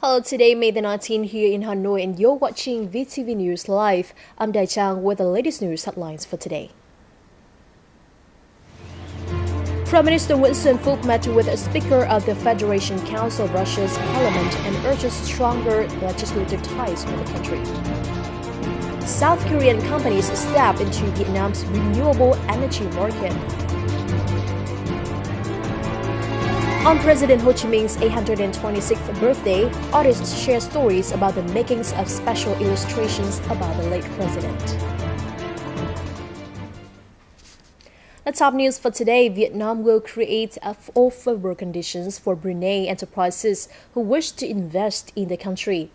Hello, today May the 19th here in Hanoi and you're watching VTV News Live. I'm Dai Chang with the latest news headlines for today. Prime Minister Nguyễn met with a Speaker of the Federation Council of Russia's Parliament and urges stronger legislative ties with the country. South Korean companies step into Vietnam's renewable energy market. On President Ho Chi Minh's 826th birthday, artists share stories about the makings of special illustrations about the late president. The top news for today: Vietnam will create favorable conditions for Brunei enterprises who wish to invest in the country.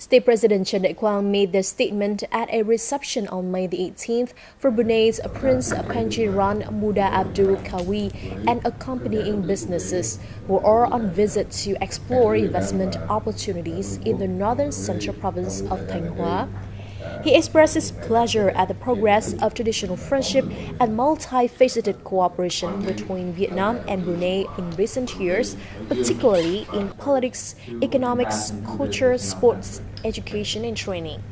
State President Trần Đại Quang made the statement at a reception on May the 18th for Brunei's Prince Pangeran Muda Abdul Qawi and accompanying businesses who are on visit to explore investment opportunities in the northern central province of Thanh Hóa. He expressed his pleasure at the progress of traditional friendship and multifaceted cooperation between Vietnam and Brunei in recent years, particularly in politics, economics, culture, sports, education, and training.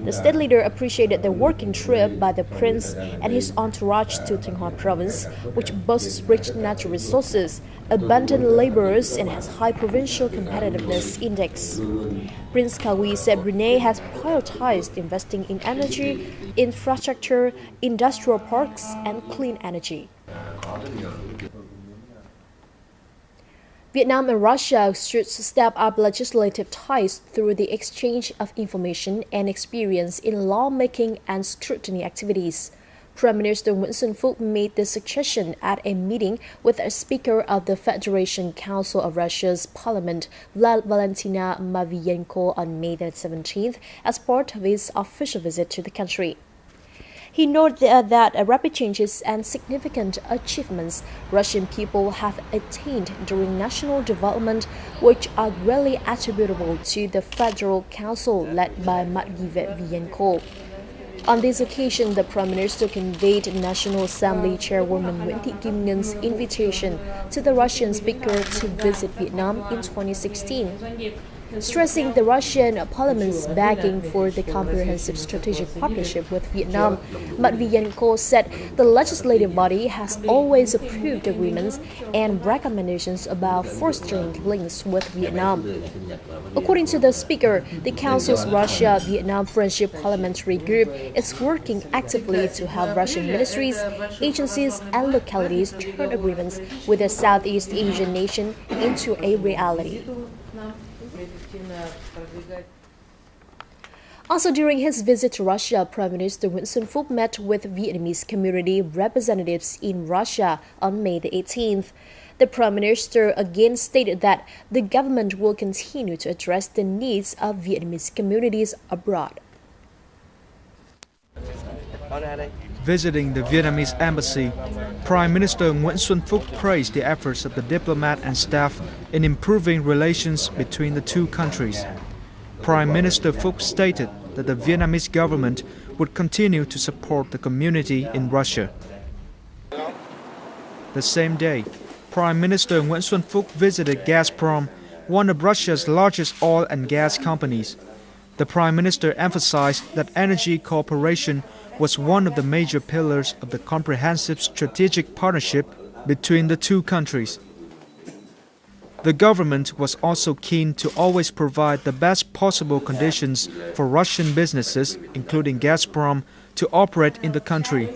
The state leader appreciated the working trip by the prince and his entourage to Thanh Hóa province, which boasts rich natural resources, abundant laborers, and has high provincial competitiveness index. Prince Qawi said Brunei has prioritized investing in energy, infrastructure, industrial parks, and clean energy. Vietnam and Russia should step up legislative ties through the exchange of information and experience in lawmaking and scrutiny activities. Prime Minister Nguyễn made the suggestion at a meeting with a Speaker of the Federation Council of Russia's Parliament, Valentina Matviyenko, on May the 17th as part of his official visit to the country. He noted that rapid changes and significant achievements Russian people have attained during national development, which are greatly attributable to the Federal Council led by Matviyenko. On this occasion, the Prime Minister conveyed National Assembly Chairwoman Nguyễn Thị Kim Ngân invitation to the Russian Speaker to visit Vietnam in 2016. Stressing the Russian Parliament's backing for the comprehensive strategic partnership with Vietnam, Matviyenko said the legislative body has always approved agreements and recommendations about fostering links with Vietnam. According to the Speaker, the Council's Russia-Vietnam Friendship Parliamentary Group is working actively to help Russian ministries, agencies, and localities turn agreements with the Southeast Asian nation into a reality. Also during his visit to Russia, Prime Minister Nguyễn met with Vietnamese community representatives in Russia on May the 18th. The Prime Minister again stated that the government will continue to address the needs of Vietnamese communities abroad. Visiting the Vietnamese embassy, Prime Minister Nguyễn praised the efforts of the diplomat and staff in improving relations between the two countries. Prime Minister Phuc stated that the Vietnamese government would continue to support the community in Russia. The same day, Prime Minister Nguyễn visited Gazprom, one of Russia's largest oil and gas companies. The Prime Minister emphasized that energy cooperation was one of the major pillars of the comprehensive strategic partnership between the two countries. The government was also keen to always provide the best possible conditions for Russian businesses, including Gazprom, to operate in the country.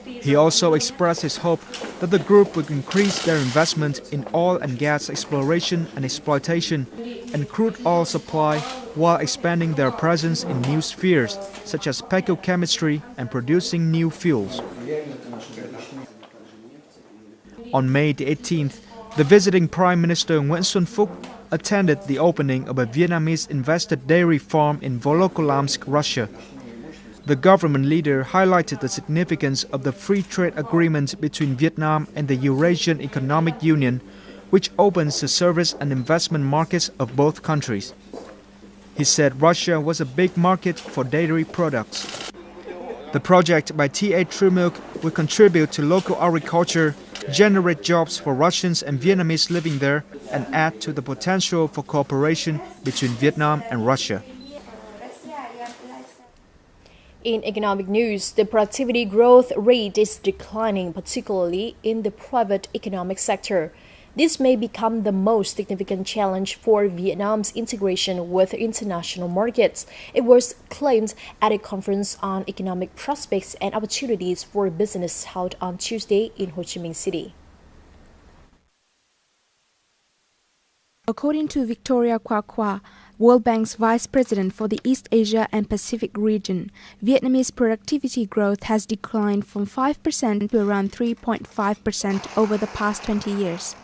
He also expressed his hope that the group would increase their investment in oil and gas exploration and exploitation and crude oil supply while expanding their presence in new spheres such as petrochemistry and producing new fuels. On May the 18th, the visiting Prime Minister Nguyễn attended the opening of a Vietnamese-invested dairy farm in Volokolamsk, Russia. The government leader highlighted the significance of the free trade agreement between Vietnam and the Eurasian Economic Union, which opens the service and investment markets of both countries. He said Russia was a big market for dairy products. The project by TA True Milk will contribute to local agriculture generate jobs for Russians and Vietnamese living there, and add to the potential for cooperation between Vietnam and Russia. In economic news, the productivity growth rate is declining, particularly in the private economic sector. This may become the most significant challenge for Vietnam's integration with international markets. It was claimed at a conference on economic prospects and opportunities for business held on Tuesday in Ho Chi Minh City. According to Victoria Qua, World Bank's Vice President for the East Asia and Pacific region, Vietnamese productivity growth has declined from 5% to around 3.5% over the past 20 years.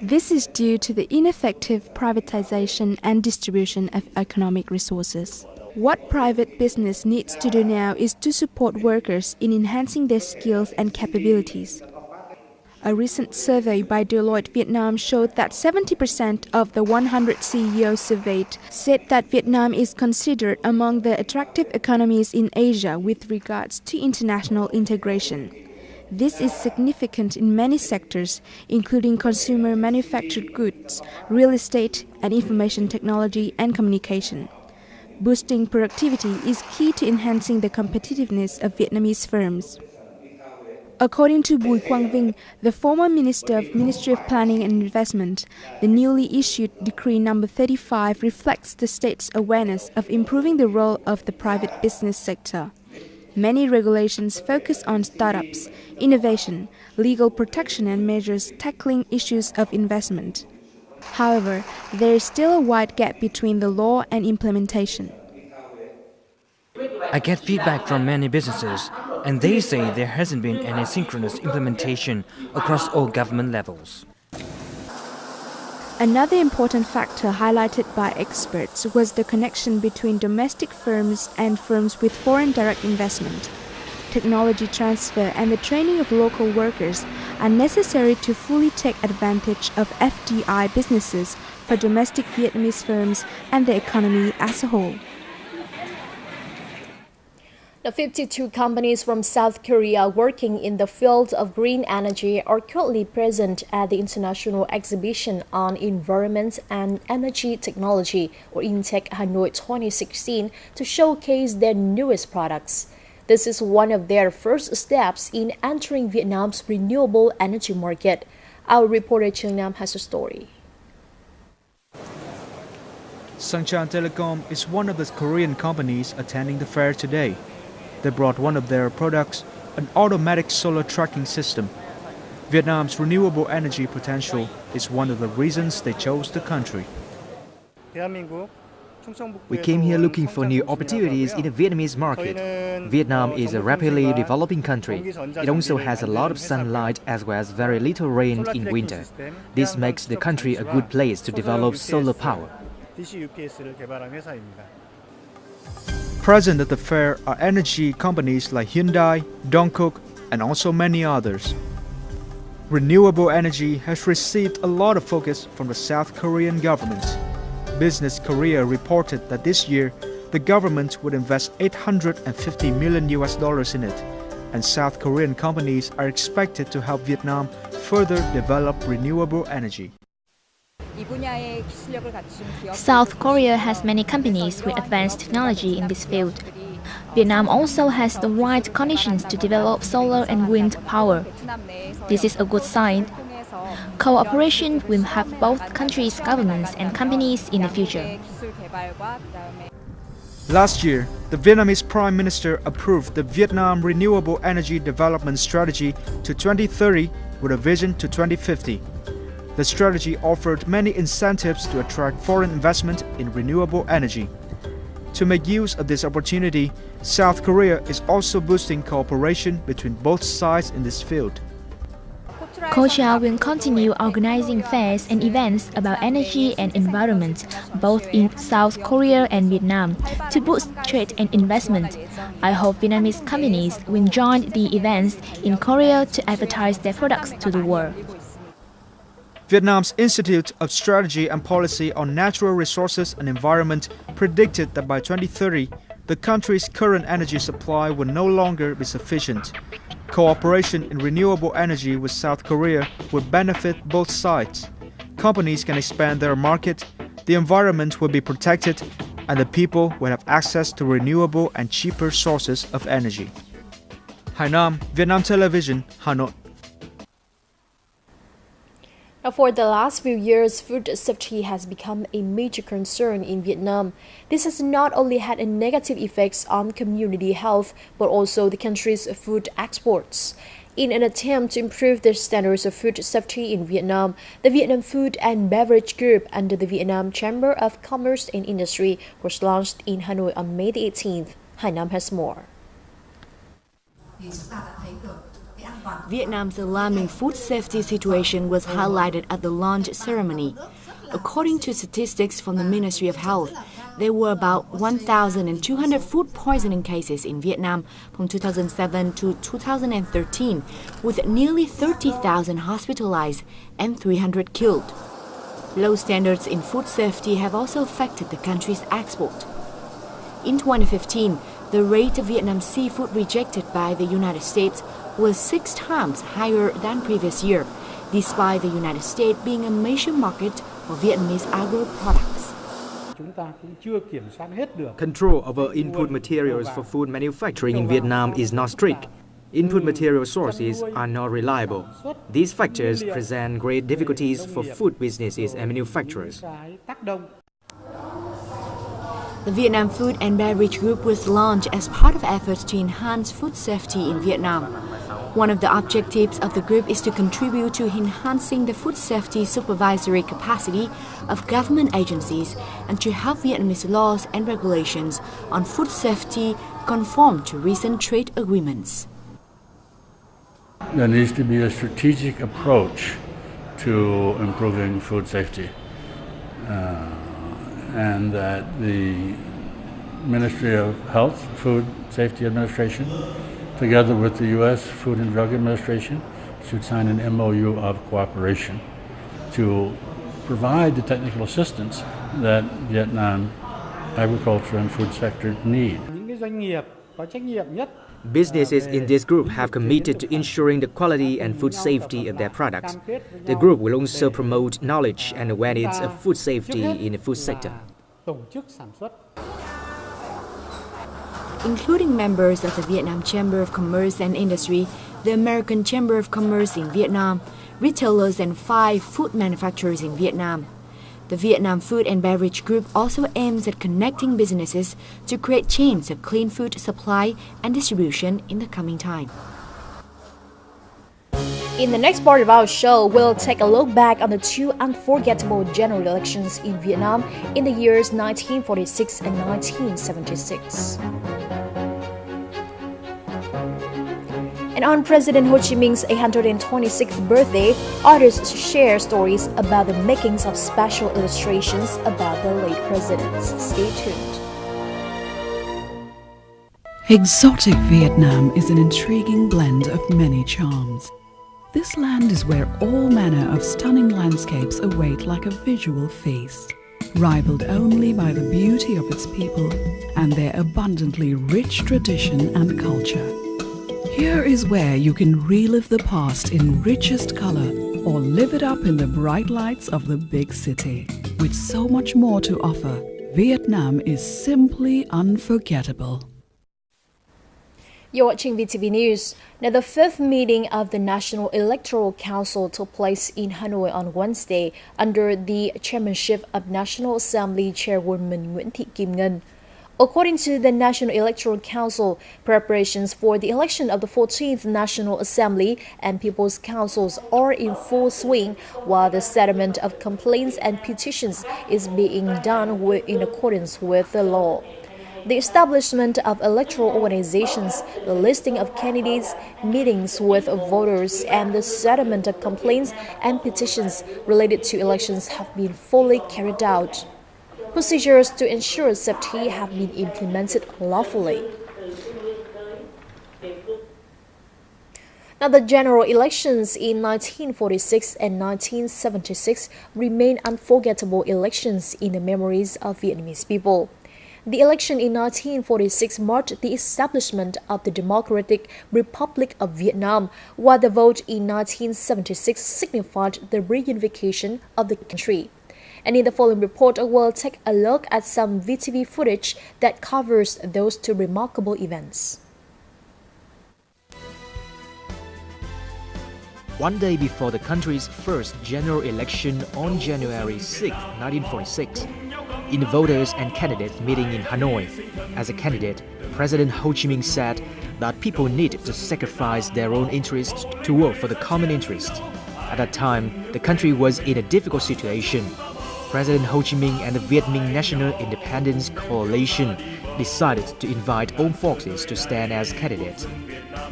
This is due to the ineffective privatization and distribution of economic resources. What private business needs to do now is to support workers in enhancing their skills and capabilities. A recent survey by Deloitte Vietnam showed that 70% of the 100 CEOs surveyed said that Vietnam is considered among the attractive economies in Asia with regards to international integration. This is significant in many sectors, including consumer manufactured goods, real estate, and information technology and communication. Boosting productivity is key to enhancing the competitiveness of Vietnamese firms. According to Bùi Quang Vinh, the former Minister of Ministry of Planning and Investment, the newly issued Decree No. 35 reflects the state's awareness of improving the role of the private business sector. Many regulations focus on startups, innovation, legal protection and measures tackling issues of investment. However, there is still a wide gap between the law and implementation. I get feedback from many businesses, and they say there hasn't been any synchronous implementation across all government levels. Another important factor highlighted by experts was the connection between domestic firms and firms with foreign direct investment. Technology transfer and the training of local workers are necessary to fully take advantage of FDI businesses for domestic Vietnamese firms and the economy as a whole. The 52 companies from South Korea working in the field of green energy are currently present at the International Exhibition on Environment and Energy Technology, or INTECH Hanoi 2016, to showcase their newest products. This is one of their first steps in entering Vietnam's renewable energy market. Our reporter Trương Nam has a story. Sangchan Telecom is one of the Korean companies attending the fair today. They brought one of their products, an automatic solar tracking system. Vietnam's renewable energy potential is one of the reasons they chose the country. We came here looking for new opportunities in the Vietnamese market. Vietnam is a rapidly developing country. It also has a lot of sunlight as well as very little rain in winter. This makes the country a good place to develop solar power. Present at the fair are energy companies like Hyundai, Dongkook, and also many others. Renewable energy has received a lot of focus from the South Korean government. Business Korea reported that this year, the government would invest $850 million in it, and South Korean companies are expected to help Vietnam further develop renewable energy. South Korea has many companies with advanced technology in this field. Vietnam also has the right conditions to develop solar and wind power. This is a good sign. Cooperation will help both countries' governments and companies in the future. Last year, the Vietnamese Prime Minister approved the Vietnam Renewable Energy Development Strategy to 2030 with a vision to 2050. The strategy offered many incentives to attract foreign investment in renewable energy. To make use of this opportunity, South Korea is also boosting cooperation between both sides in this field. KOCHA will continue organizing fairs and events about energy and environment, both in South Korea and Vietnam, to boost trade and investment. I hope Vietnamese companies will join the events in Korea to advertise their products to the world. Vietnam's Institute of Strategy and Policy on Natural Resources and Environment predicted that by 2030, the country's current energy supply will no longer be sufficient. Cooperation in renewable energy with South Korea would benefit both sides. Companies can expand their market, the environment will be protected, and the people will have access to renewable and cheaper sources of energy. Hainam, Vietnam Television, Hanoi. Now, for the last few years, food safety has become a major concern in Vietnam. This has not only had a negative effects on community health, but also the country's food exports. In an attempt to improve the standards of food safety in Vietnam, the Vietnam Food and Beverage Group under the Vietnam Chamber of Commerce and Industry was launched in Hanoi on May the 18th. Hainam has more. Vietnam's alarming food safety situation was highlighted at the launch ceremony. According to statistics from the Ministry of Health, there were about 1,200 food poisoning cases in Vietnam from 2007 to 2013, with nearly 30,000 hospitalized and 300 killed. Low standards in food safety have also affected the country's export. In 2015, the rate of Vietnam seafood rejected by the United States was 6 times higher than previous year, despite the United States being a major market for Vietnamese agro products. Control over input materials for food manufacturing in Vietnam is not strict. Input material sources are not reliable. These factors present great difficulties for food businesses and manufacturers. The Vietnam Food and Beverage Group was launched as part of efforts to enhance food safety in Vietnam. One of the objectives of the group is to contribute to enhancing the food safety supervisory capacity of government agencies and to help Vietnamese laws and regulations on food safety conform to recent trade agreements. There needs to be a strategic approach to improving food safety. And that the Ministry of Health, Food Safety Administration, together with the U.S. Food and Drug Administration, should sign an MOU of cooperation to provide the technical assistance that Vietnam agriculture and food sector need. Businesses in this group have committed to ensuring the quality and food safety of their products. The group will also promote knowledge and awareness of food safety in the food sector. Including members of the Vietnam Chamber of Commerce and Industry, the American Chamber of Commerce in Vietnam, retailers and 5 food manufacturers in Vietnam. The Vietnam Food and Beverage Group also aims at connecting businesses to create chains of clean food supply and distribution in the coming time. In the next part of our show, we'll take a look back on the 2 unforgettable general elections in Vietnam in the years 1946 and 1976. And on President Ho Chi Minh's 826th birthday, artists share stories about the makings of special illustrations about the late presidents. Stay tuned. Exotic Vietnam is an intriguing blend of many charms. This land is where all manner of stunning landscapes await like a visual feast, rivaled only by the beauty of its people and their abundantly rich tradition and culture. Here is where you can relive the past in richest color or live it up in the bright lights of the big city. With so much more to offer, Vietnam is simply unforgettable. You're watching VTV News. Now, the 5th meeting of the National Electoral Council took place in Hanoi on Wednesday under the chairmanship of National Assembly Chairwoman Nguyễn Thị Kim Ngân. According to the National Electoral Council, preparations for the election of the 14th National Assembly and People's Councils are in full swing, while the settlement of complaints and petitions is being done in accordance with the law. The establishment of electoral organizations, the listing of candidates, meetings with voters, and the settlement of complaints and petitions related to elections have been fully carried out. Procedures to ensure safety have been implemented lawfully. Now, the general elections in 1946 and 1976 remain unforgettable elections in the memories of Vietnamese people. The election in 1946 marked the establishment of the Democratic Republic of Vietnam, while the vote in 1976 signified the reunification of the country. And in the following report, we'll take a look at some VTV footage that covers those two remarkable events. One day before the country's first general election on January 6, 1946, in the voters and candidates meeting in Hanoi, as a candidate, President Ho Chi Minh said that people needed to sacrifice their own interests to work for the common interest. At that time, the country was in a difficult situation. President Ho Chi Minh and the Viet Minh National Independence Coalition decided to invite armed forces to stand as candidates.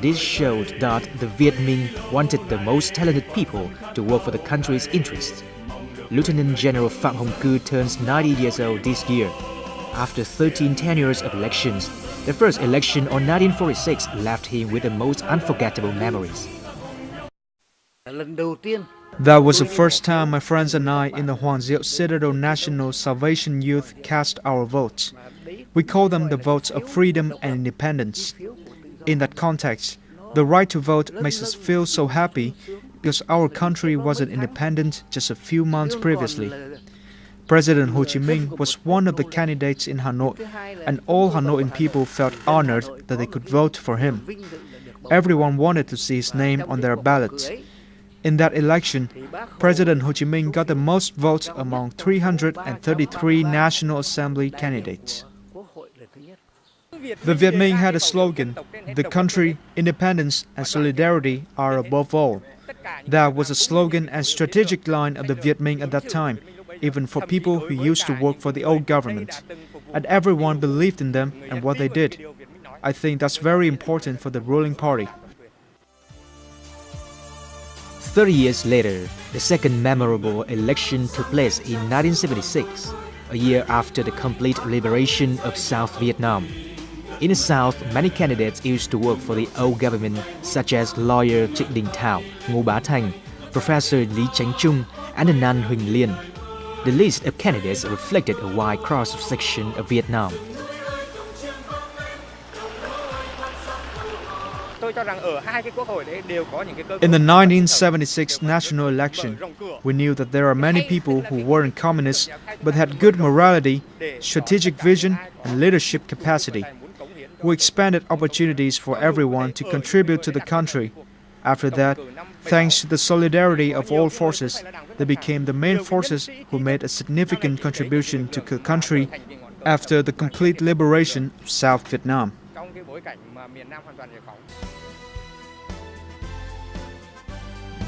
This showed that the Viet Minh wanted the most talented people to work for the country's interests. Lieutenant General Phạm Hồng Cư turns 90 years old this year. After 13 tenures of elections, the first election on 1946 left him with the most unforgettable memories. That was the first time my friends and I in the Hoàng Diệu Citadel National Salvation Youth cast our votes. We call them the votes of freedom and independence. In that context, the right to vote makes us feel so happy because our country wasn't independent just a few months previously. President Ho Chi Minh was one of the candidates in Hanoi, and all Hanoian people felt honored that they could vote for him. Everyone wanted to see his name on their ballots. In that election, President Ho Chi Minh got the most votes among 333 National Assembly candidates. The Viet Minh had a slogan, "The country, independence and solidarity are above all." That was a slogan and strategic line of the Viet Minh at that time, even for people who used to work for the old government. And everyone believed in them and what they did. I think that's very important for the ruling party. 30 years later, the second memorable election took place in 1976, a year after the complete liberation of South Vietnam. In the South, many candidates used to work for the old government, such as lawyer Trịnh Đình Thảo, Ngô Bá Thành, Professor Lý Chánh Trung, and the nun Huỳnh Liên. The list of candidates reflected a wide cross-section of Vietnam. In the 1976 national election, we knew that there are many people who weren't communists but had good morality, strategic vision, and leadership capacity. We expanded opportunities for everyone to contribute to the country. After that, thanks to the solidarity of all forces, they became the main forces who made a significant contribution to the country after the complete liberation of South Vietnam.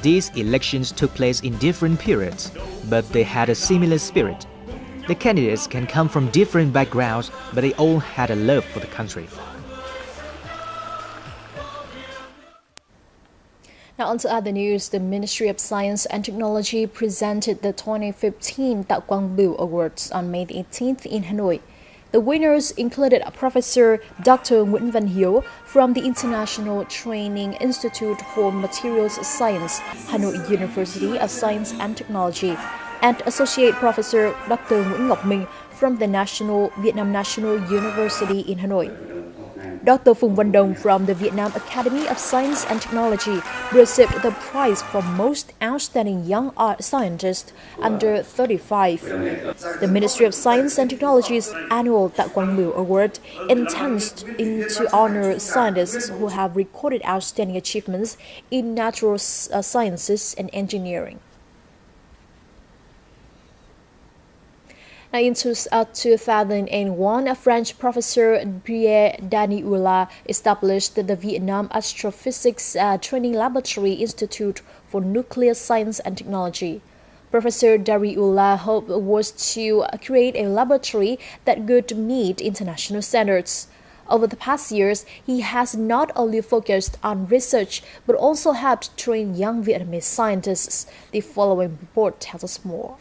These elections took place in different periods, but they had a similar spirit. The candidates can come from different backgrounds, but they all had a love for the country. Now on to other news. The Ministry of Science and Technology presented the 2015 Tạo Quang Bửu Awards on May 18th in Hanoi. The winners included Professor Dr. Nguyễn Văn Hiếu from the International Training Institute for Materials Science, Hanoi University of Science and Technology, and Associate Professor Dr. Nguyễn Ngọc Minh from the Vietnam National University in Hanoi. Dr. Phùng Văn Đồng from the Vietnam Academy of Science and Technology received the prize for Most Outstanding Young Art Scientist under 35. The Ministry of Science and Technology's annual Tạo Quang Bửu Award intends to honor scientists who have recorded outstanding achievements in natural sciences and engineering. Now, in 2001, a French professor, Pierre Daniula, established the Vietnam Astrophysics Training Laboratory Institute for Nuclear Science and Technology. Professor Dariula's hope was to create a laboratory that could meet international standards. Over the past years, he has not only focused on research, but also helped train young Vietnamese scientists. The following report tells us more.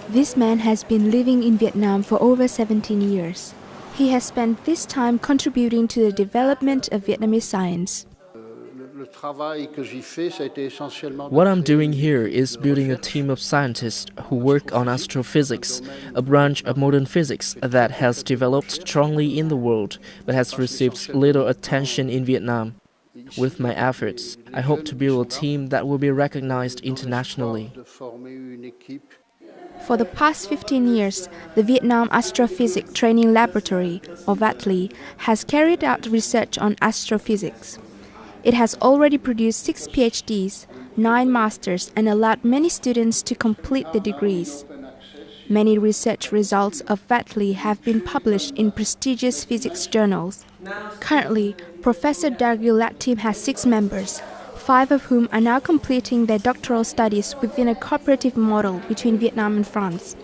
This man has been living in Vietnam for over 17 years. He has spent this time contributing to the development of Vietnamese science. What I'm doing here is building a team of scientists who work on astrophysics, a branch of modern physics that has developed strongly in the world but has received little attention in Vietnam. With my efforts, I hope to build a team that will be recognized internationally. For the past 15 years, the Vietnam Astrophysics Training Laboratory, or VATLI, has carried out research on astrophysics. It has already produced 6 PhDs, 9 masters, and allowed many students to complete the degrees. Many research results of VATLI have been published in prestigious physics journals. Currently, Professor Dargulat team has 6 members, 5 of whom are now completing their doctoral studies within a cooperative model between Vietnam and France.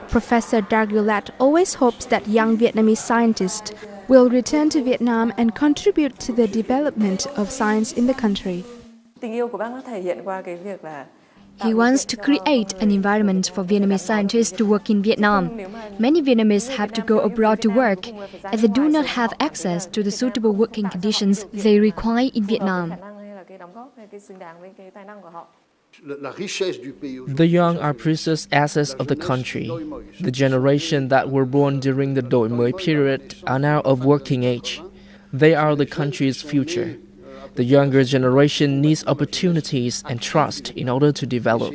Professor Dargulat always hopes that young Vietnamese scientists will return to Vietnam and contribute to the development of science in the country. He wants to create an environment for Vietnamese scientists to work in Vietnam. Many Vietnamese have to go abroad to work, and they do not have access to the suitable working conditions they require in Vietnam. The young are precious assets of the country. The generation that were born during the Đổi Mới period are now of working age. They are the country's future. The younger generation needs opportunities and trust in order to develop.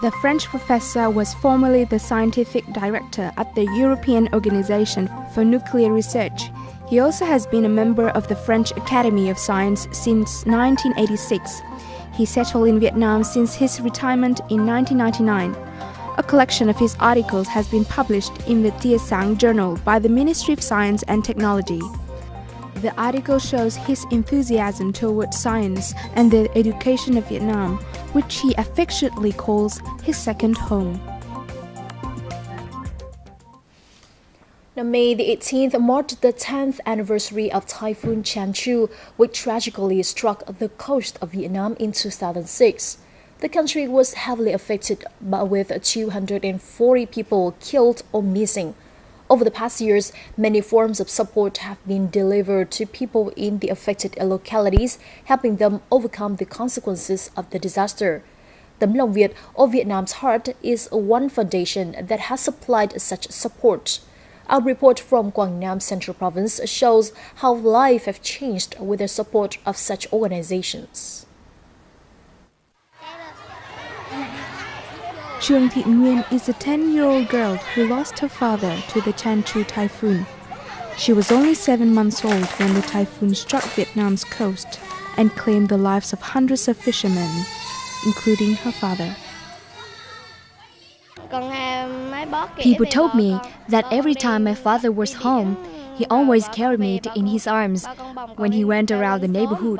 The French professor was formerly the scientific director at the European Organization for Nuclear Research. He also has been a member of the French Academy of Science since 1986. He settled in Vietnam since his retirement in 1999. A collection of his articles has been published in the Tia Sang Journal by the Ministry of Science and Technology. The article shows his enthusiasm towards science and the education of Vietnam, which he affectionately calls his second home. Now, May the 18th marked the 10th anniversary of Typhoon Chanchu, which tragically struck the coast of Vietnam in 2006. The country was heavily affected, with 240 people killed or missing. Over the past years, many forms of support have been delivered to people in the affected localities, helping them overcome the consequences of the disaster. Tấm Lòng Việt, or Vietnam's Heart, is one foundation that has supplied such support. Our report from Quảng Nam Central Province shows how lives have changed with the support of such organizations. Trương Thị Nguyên is a 10-year-old girl who lost her father to the Chanchu typhoon. She was only 7 months old when the typhoon struck Vietnam's coast and claimed the lives of hundreds of fishermen, including her father. People told me that every time my father was home, he always carried me in his arms when he went around the neighborhood.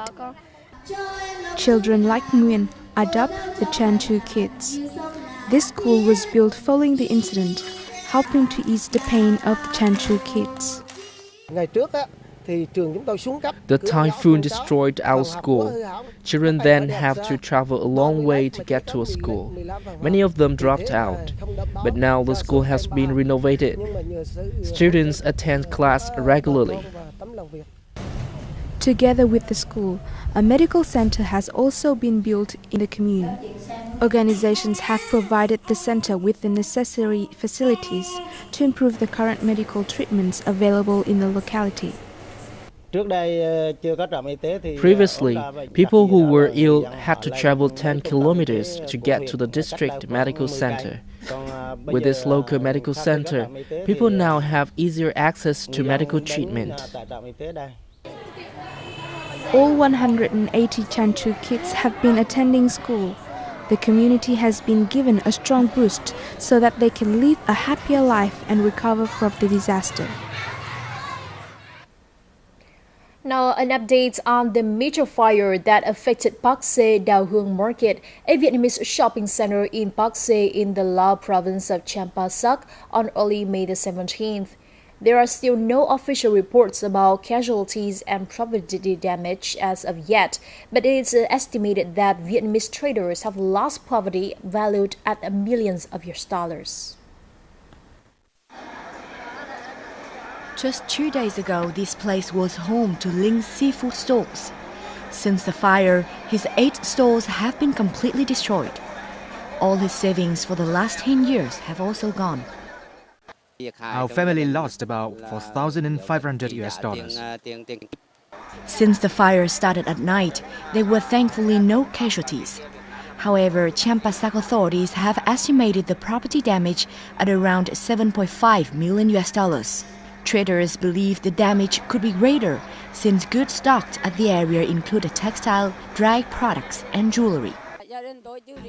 Children like Nguyen are dubbed the Chanchu Kids. This school was built following the incident, helping to ease the pain of the Chanchu kids. The typhoon destroyed our school. Children then have to travel a long way to get to a school. Many of them dropped out, but now the school has been renovated. Students attend class regularly. Together with the school, a medical center has also been built in the commune. Organizations have provided the center with the necessary facilities to improve the current medical treatments available in the locality. Previously, people who were ill had to travel 10 kilometers to get to the district medical center. With this local medical center, people now have easier access to medical treatment. All 180 Chanchu kids have been attending school. The community has been given a strong boost so that they can live a happier life and recover from the disaster. Now, an update on the major fire that affected Park Se Dao Huong Market, a Vietnamese shopping center in Park Se in the Lao province of Champasak on early May the 17th. There are still no official reports about casualties and property damage as of yet, but it is estimated that Vietnamese traders have lost property valued at millions of US dollars. Just 2 days ago, this place was home to Ling's seafood stalls. Since the fire, his 8 stalls have been completely destroyed. All his savings for the last 10 years have also gone. Our family lost about $4,500. Since the fire started at night, there were thankfully no casualties. However, Champasak authorities have estimated the property damage at around $7.5 million. Traders believe the damage could be greater since goods stocked at the area include textile, dry products and jewelry.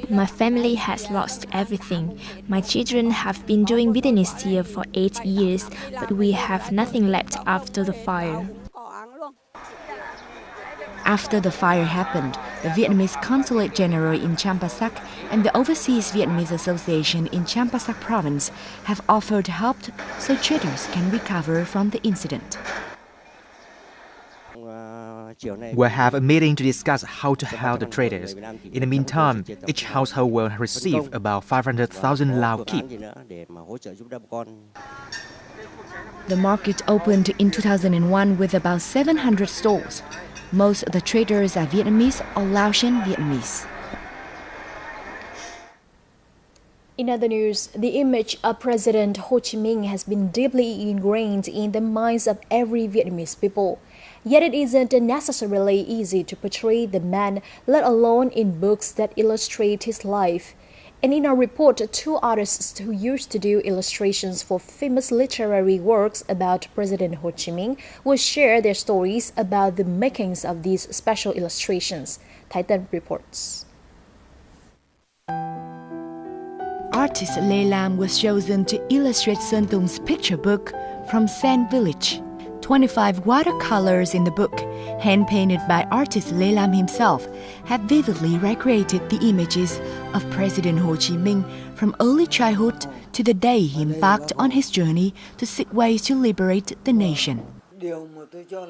My family has lost everything. My children have been doing business here for 8 years, but we have nothing left after the fire. After the fire happened, the Vietnamese Consulate General in Champasak and the Overseas Vietnamese Association in Champasak Province have offered help so traders can recover from the incident. We'll have a meeting to discuss how to help the traders. In the meantime, each household will receive about 500,000 Lao kip. The market opened in 2001 with about 700 stalls. Most of the traders are Vietnamese or Laotian Vietnamese. In other news, the image of President Ho Chi Minh has been deeply ingrained in the minds of every Vietnamese people. Yet it isn't necessarily easy to portray the man, let alone in books that illustrate his life. And in our report, 2 artists who used to do illustrations for famous literary works about President Ho Chi Minh will share their stories about the makings of these special illustrations. Titan reports. Artist Lê Lam was chosen to illustrate Sơn Tùng picture book From Sen Village. 25 watercolors in the book, hand-painted by artist Lê Lam himself, have vividly recreated the images of President Ho Chi Minh from early childhood to the day he embarked on his journey to seek ways to liberate the nation.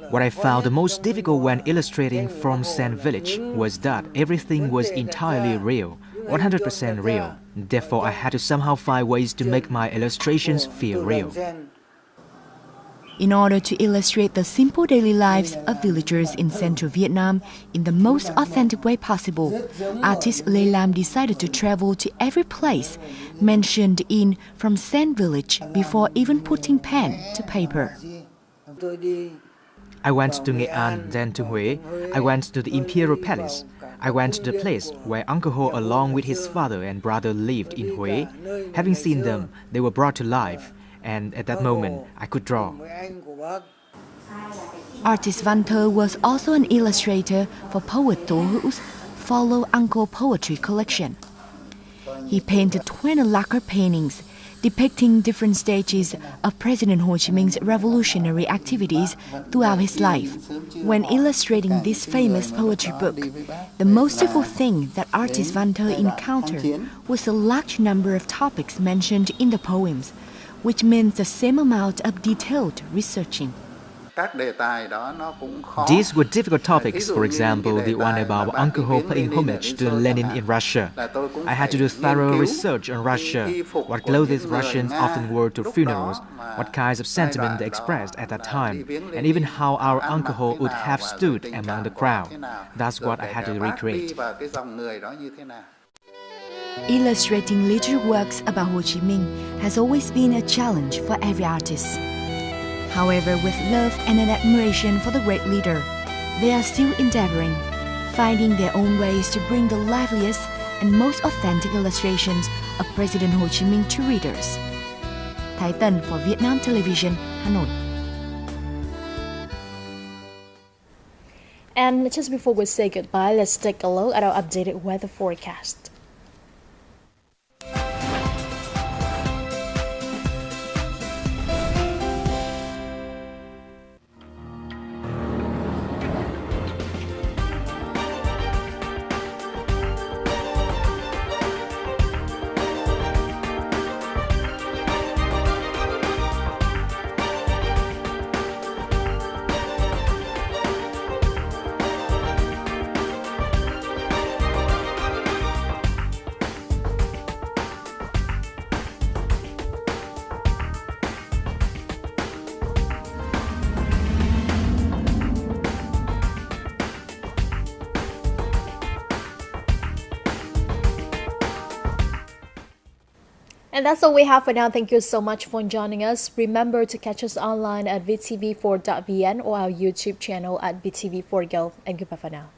What I found the most difficult when illustrating From Sen Village was that everything was entirely real, 100% real. Therefore, I had to somehow find ways to make my illustrations feel real. In order to illustrate the simple daily lives of villagers in central Vietnam in the most authentic way possible, artist Lê Lam decided to travel to every place mentioned in From Sen Village before even putting pen to paper. I went to Nghệ An, then to Huế. I went to the Imperial Palace. I went to the place where Uncle Ho along with his father and brother lived in Huế. Having seen them, they were brought to life. And at that moment, I could draw. Artist Van Thơ was also an illustrator for poet Tố Hữu's Follow Uncle Poetry collection. He painted 20 lacquer paintings depicting different stages of President Ho Chi Minh's revolutionary activities throughout his life. When illustrating this famous poetry book, the most difficult thing that artist Van Thơ encountered was the large number of topics mentioned in the poems, which means the same amount of detailed researching. These were difficult topics, for example, the one about Uncle Ho paying homage to Lenin in Russia. I had to do thorough research on Russia, what clothes Russians often wore to funerals, what kinds of sentiment they expressed at that time, and even how our Uncle Ho would have stood among the crowd. That's what I had to recreate. Illustrating literary works about Ho Chi Minh has always been a challenge for every artist. However, with love and an admiration for the great leader, they are still endeavoring, finding their own ways to bring the liveliest and most authentic illustrations of President Ho Chi Minh to readers. Thái Tân for Vietnam Television, Hanoi. And just before we say goodbye, let's take a look at our updated weather forecast. And that's all we have for now. Thank you so much for joining us. Remember to catch us online at VTV4.VN or our YouTube channel at VTV4Go. And goodbye for now.